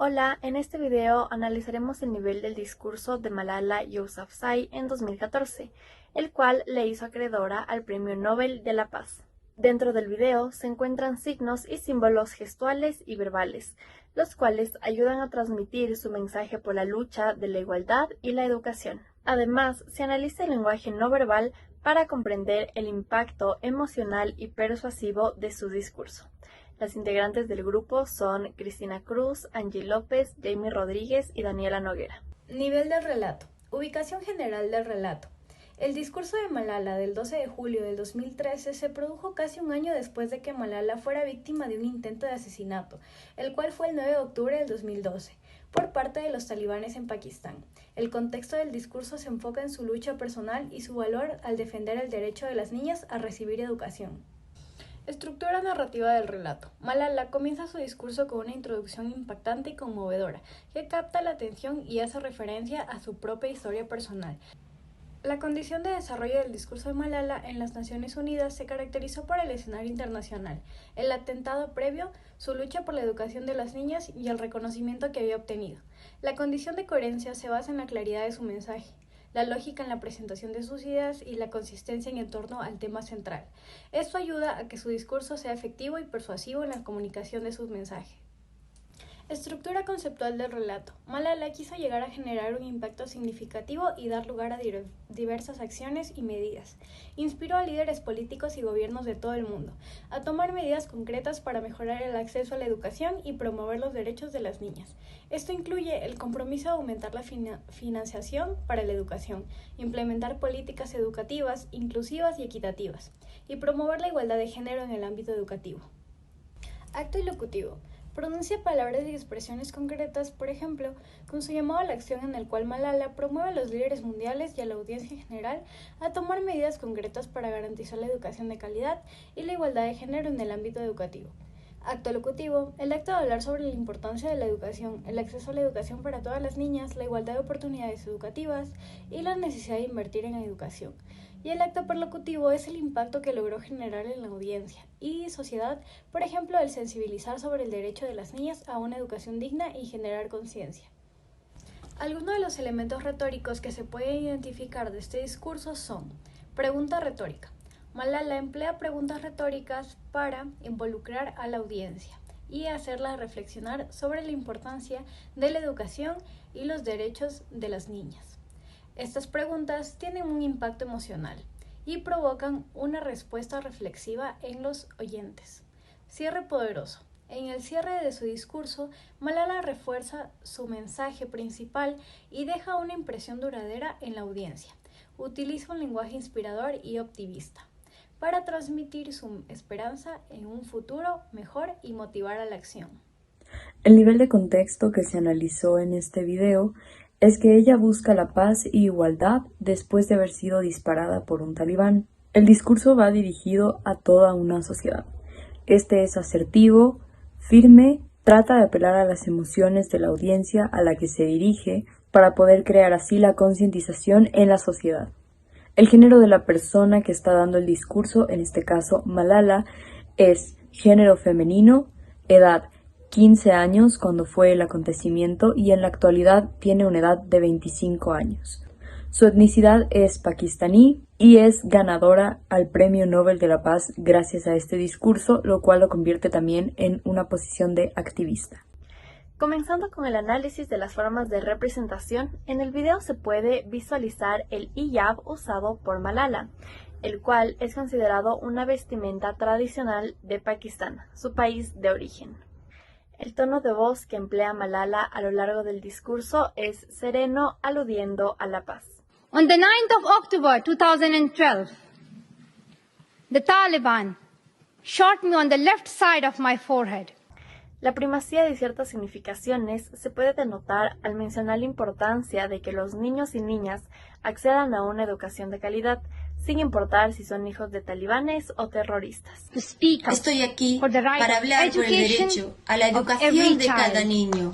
Hola, en este video analizaremos el nivel del discurso de Malala Yousafzai en 2014, el cual le hizo acreedora al Premio Nobel de la Paz. Dentro del video se encuentran signos y símbolos gestuales y verbales, los cuales ayudan a transmitir su mensaje por la lucha de la igualdad y la educación. Además, se analiza el lenguaje no verbal para comprender el impacto emocional y persuasivo de su discurso. Las integrantes del grupo son Cristina Cruz, Angie López, Jamie Rodríguez y Daniela Noguera. Nivel del relato. Ubicación general del relato. El discurso de Malala del 12 de julio del 2013 se produjo casi un año después de que Malala fuera víctima de un intento de asesinato, el cual fue el 9 de octubre del 2012, por parte de los talibanes en Pakistán. El contexto del discurso se enfoca en su lucha personal y su valor al defender el derecho de las niñas a recibir educación. Estructura narrativa del relato. Malala comienza su discurso con una introducción impactante y conmovedora, que capta la atención y hace referencia a su propia historia personal. La condición de desarrollo del discurso de Malala en las Naciones Unidas se caracterizó por el escenario internacional, el atentado previo, su lucha por la educación de las niñas y el reconocimiento que había obtenido. La condición de coherencia se basa en la claridad de su mensaje, la lógica en la presentación de sus ideas y la consistencia en torno al tema central. Esto ayuda a que su discurso sea efectivo y persuasivo en la comunicación de sus mensajes. Estructura conceptual del relato. Malala quiso llegar a generar un impacto significativo y dar lugar a diversas acciones y medidas. Inspiró a líderes políticos y gobiernos de todo el mundo a tomar medidas concretas para mejorar el acceso a la educación y promover los derechos de las niñas. Esto incluye el compromiso de aumentar la financiación para la educación, implementar políticas educativas inclusivas y equitativas, y promover la igualdad de género en el ámbito educativo. Acto ilocutivo. Pronuncia palabras y expresiones concretas, por ejemplo, con su llamado a la acción en el cual Malala promueve a los líderes mundiales y a la audiencia en general a tomar medidas concretas para garantizar la educación de calidad y la igualdad de género en el ámbito educativo. Acto locutivo. El acto de hablar sobre la importancia de la educación, el acceso a la educación para todas las niñas, la igualdad de oportunidades educativas y la necesidad de invertir en educación. Y el acto perlocutivo es el impacto que logró generar en la audiencia y sociedad, por ejemplo, el sensibilizar sobre el derecho de las niñas a una educación digna y generar conciencia. Algunos de los elementos retóricos que se pueden identificar de este discurso son: pregunta retórica. Malala emplea preguntas retóricas para involucrar a la audiencia y hacerla reflexionar sobre la importancia de la educación y los derechos de las niñas. Estas preguntas tienen un impacto emocional y provocan una respuesta reflexiva en los oyentes. Cierre poderoso. En el cierre de su discurso, Malala refuerza su mensaje principal y deja una impresión duradera en la audiencia. Utiliza un lenguaje inspirador y optimista para transmitir su esperanza en un futuro mejor y motivar a la acción. El nivel de contexto que se analizó en este video es que ella busca la paz y igualdad después de haber sido disparada por un talibán. El discurso va dirigido a toda una sociedad. Este es asertivo, firme, trata de apelar a las emociones de la audiencia a la que se dirige para poder crear así la concientización en la sociedad. El género de la persona que está dando el discurso, en este caso Malala, es género femenino, edad 15 años cuando fue el acontecimiento y en la actualidad tiene una edad de 25 años. Su etnicidad es pakistaní y es ganadora al Premio Nobel de la Paz gracias a este discurso, lo cual lo convierte también en una posición de activista. Comenzando con el análisis de las formas de representación, en el video se puede visualizar el hijab usado por Malala, el cual es considerado una vestimenta tradicional de Pakistán, su país de origen. El tono de voz que emplea Malala a lo largo del discurso es sereno, aludiendo a la paz. On the 9th of October 2012, the Taliban shot me on the left side of my forehead. La primacía de ciertas significaciones se puede denotar al mencionar la importancia de que los niños y niñas accedan a una educación de calidad, sin importar si son hijos de talibanes o terroristas. Estoy aquí para hablar por el derecho a la educación de cada niño.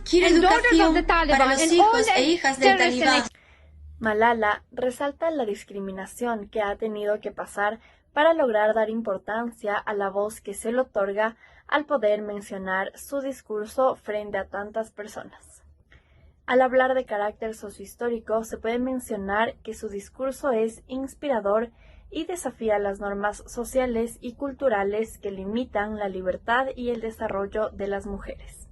Quiero educación para los hijos e hijas del talibán. Malala resalta la discriminación que ha tenido que pasar para lograr dar importancia a la voz que se le otorga al poder mencionar su discurso frente a tantas personas. Al hablar de carácter sociohistórico, se puede mencionar que su discurso es inspirador y desafía las normas sociales y culturales que limitan la libertad y el desarrollo de las mujeres.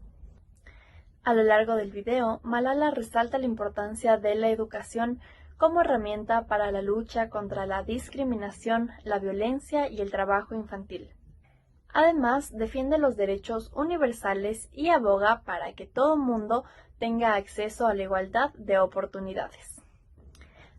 A lo largo del video, Malala resalta la importancia de la educación como herramienta para la lucha contra la discriminación, la violencia y el trabajo infantil. Además, defiende los derechos universales y aboga para que todo mundo tenga acceso a la igualdad de oportunidades.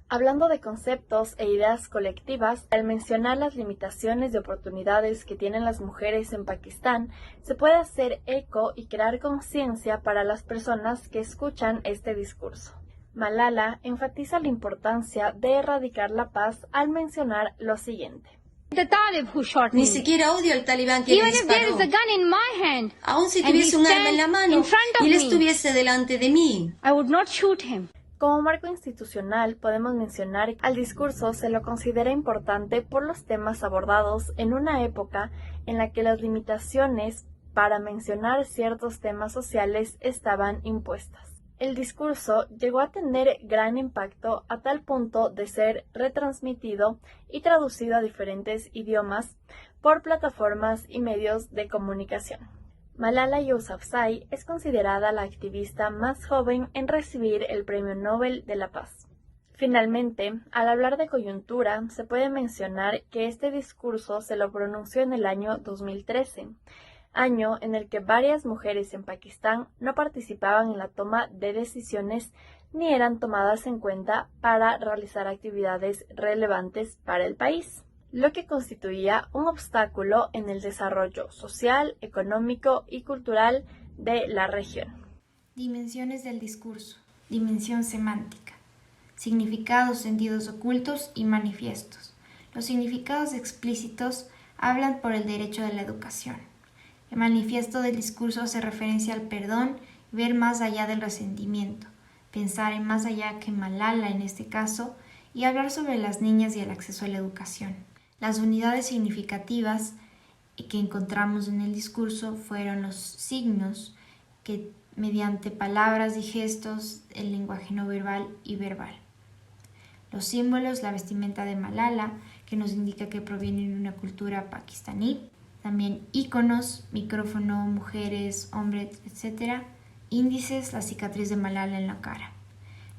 Hablando de conceptos e ideas colectivas, al mencionar las limitaciones de oportunidades que tienen las mujeres en Pakistán, se puede hacer eco y crear conciencia para las personas que escuchan este discurso. Malala enfatiza la importancia de erradicar la paz al mencionar lo siguiente. Ni siquiera odio al talibán que me disparó. Aun si tuviese un arma en la mano y él estuviese delante de mí, I would not shoot him. Como marco institucional, podemos mencionar que al discurso se lo considera importante por los temas abordados en una época en la que las limitaciones para mencionar ciertos temas sociales estaban impuestas. El discurso llegó a tener gran impacto a tal punto de ser retransmitido y traducido a diferentes idiomas por plataformas y medios de comunicación. Malala Yousafzai es considerada la activista más joven en recibir el Premio Nobel de la Paz. Finalmente, al hablar de coyuntura, se puede mencionar que este discurso se lo pronunció en el año 2013, año en el que varias mujeres en Pakistán no participaban en la toma de decisiones ni eran tomadas en cuenta para realizar actividades relevantes para el país, lo que constituía un obstáculo en el desarrollo social, económico y cultural de la región. Dimensiones del discurso. Dimensión semántica. Significados, sentidos ocultos y manifiestos. Los significados explícitos hablan por el derecho de la educación. El manifiesto del discurso hace referencia al perdón, ver más allá del resentimiento, pensar en más allá que Malala en este caso, y hablar sobre las niñas y el acceso a la educación. Las unidades significativas que encontramos en el discurso fueron los signos, que mediante palabras y gestos, el lenguaje no verbal y verbal. Los símbolos, la vestimenta de Malala, que nos indica que proviene de una cultura pakistaní. También íconos, micrófono, mujeres, hombres, etc. Índices, la cicatriz de Malala en la cara.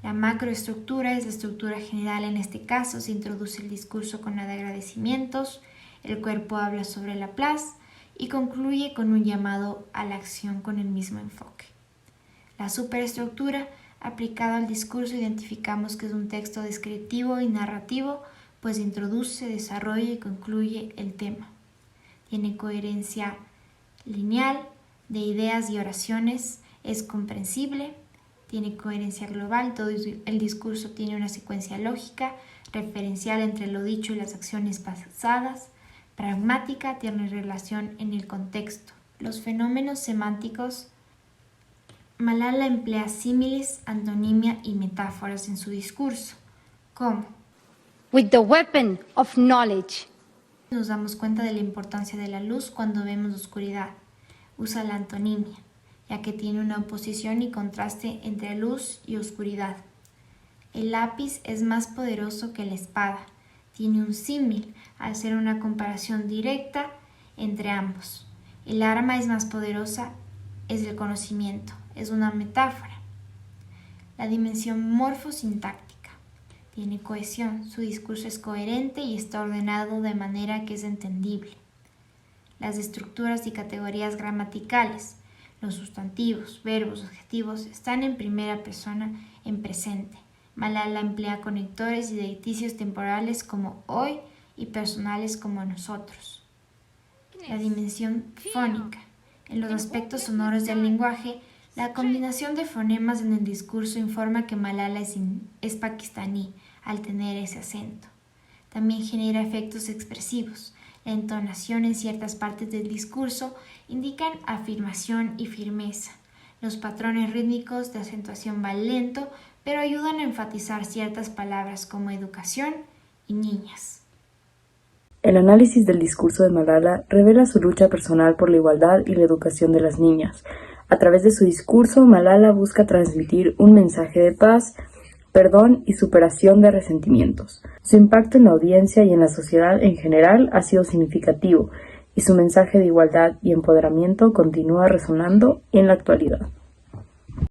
La macroestructura es la estructura general. En este caso se introduce el discurso con la de agradecimientos, el cuerpo habla sobre la paz y concluye con un llamado a la acción con el mismo enfoque. La superestructura, aplicada al discurso, identificamos que es un texto descriptivo y narrativo, pues introduce, desarrolla y concluye el tema. Tiene coherencia lineal de ideas y oraciones, es comprensible, tiene coherencia global, todo el discurso tiene una secuencia lógica, referencial entre lo dicho y las acciones pasadas, pragmática, tiene relación en el contexto. Los fenómenos semánticos. Malala emplea símiles, antonimia y metáforas en su discurso. ¿Cómo? With the weapon of knowledge. Nos damos cuenta de la importancia de la luz cuando vemos oscuridad. Usa la antonimia, ya que tiene una oposición y contraste entre luz y oscuridad. El lápiz es más poderoso que la espada. Tiene un símil, al ser una comparación directa entre ambos. El arma es más poderosa, es el conocimiento, es una metáfora. La dimensión morfosintáctica. Tiene cohesión, su discurso es coherente y está ordenado de manera que es entendible. Las estructuras y categorías gramaticales. Los sustantivos, verbos, adjetivos están en primera persona en presente. Malala emplea conectores y deicticios temporales como hoy y personales como nosotros. La dimensión fónica. En los aspectos sonoros del lenguaje, la combinación de fonemas en el discurso informa que Malala es pakistaní al tener ese acento. También genera efectos expresivos. La entonación en ciertas partes del discurso indican afirmación y firmeza. Los patrones rítmicos de acentuación van lento, pero ayudan a enfatizar ciertas palabras como educación y niñas. El análisis del discurso de Malala revela su lucha personal por la igualdad y la educación de las niñas. A través de su discurso, Malala busca transmitir un mensaje de paz, perdón y superación de resentimientos. Su impacto en la audiencia y en la sociedad en general ha sido significativo, y su mensaje de igualdad y empoderamiento continúa resonando en la actualidad.